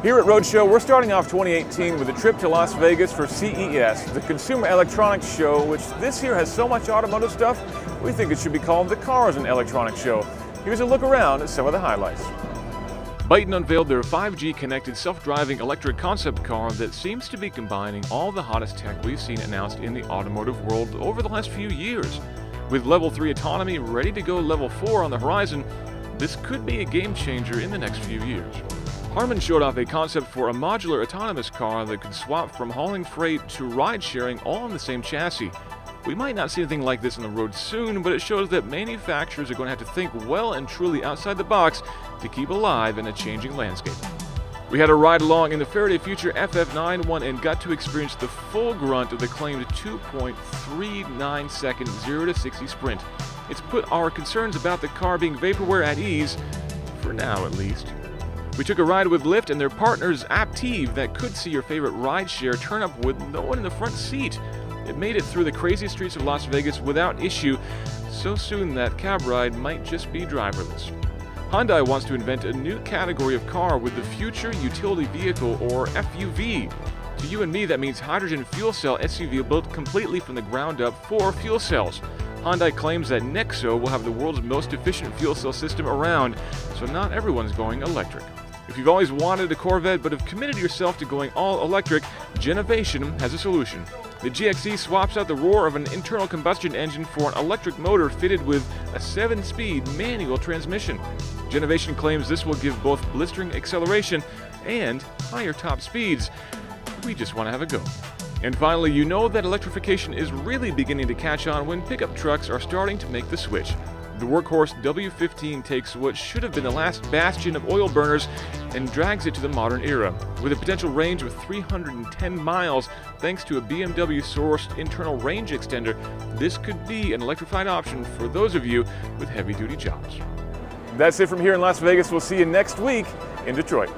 Here at Roadshow, we're starting off 2018 with a trip to Las Vegas for CES, the Consumer Electronics Show, which this year has so much automotive stuff, we think it should be called the Cars and Electronics Show. Here's a look around at some of the highlights. Buyten unveiled their 5G connected self-driving electric concept car that seems to be combining all the hottest tech we've seen announced in the automotive world over the last few years. With level 3 autonomy ready to go level 4 on the horizon, this could be a game changer in the next few years. Harmon showed off a concept for a modular autonomous car that could swap from hauling freight to ride-sharing all on the same chassis. We might not see anything like this on the road soon, but it shows that manufacturers are going to have to think well and truly outside the box to keep alive in a changing landscape. We had a ride along in the Faraday Future FF91 and got to experience the full grunt of the claimed 2.39 second 0 to 60 sprint. It's put our concerns about the car being vaporware at ease, for now at least. We took a ride with Lyft and their partners Automotive that could see your favorite rideshare turn up with no one in the front seat. It made it through the crazy streets of Las Vegas without issue, so soon that cab ride might just be driverless. Hyundai wants to invent a new category of car with the Future Utility Vehicle, or FUV. To you and me, that means hydrogen fuel cell SUV built completely from the ground up for fuel cells. Hyundai claims that Nexo will have the world's most efficient fuel cell system around, so not everyone's going electric. If you've always wanted a Corvette but have committed yourself to going all electric, Jennavation has a solution. The GXE swaps out the roar of an internal combustion engine for an electric motor fitted with a 7-speed manual transmission. Jennavation claims this will give both blistering acceleration and higher top speeds. We just want to have a go. And finally, you know that electrification is really beginning to catch on when pickup trucks are starting to make the switch. The workhorse W15 takes what should have been the last bastion of oil burners and drags it to the modern era. With a potential range of 310 miles thanks to a BMW-sourced internal range extender, this could be an electrified option for those of you with heavy-duty jobs. That's it from here in Las Vegas. We'll see you next week in Detroit.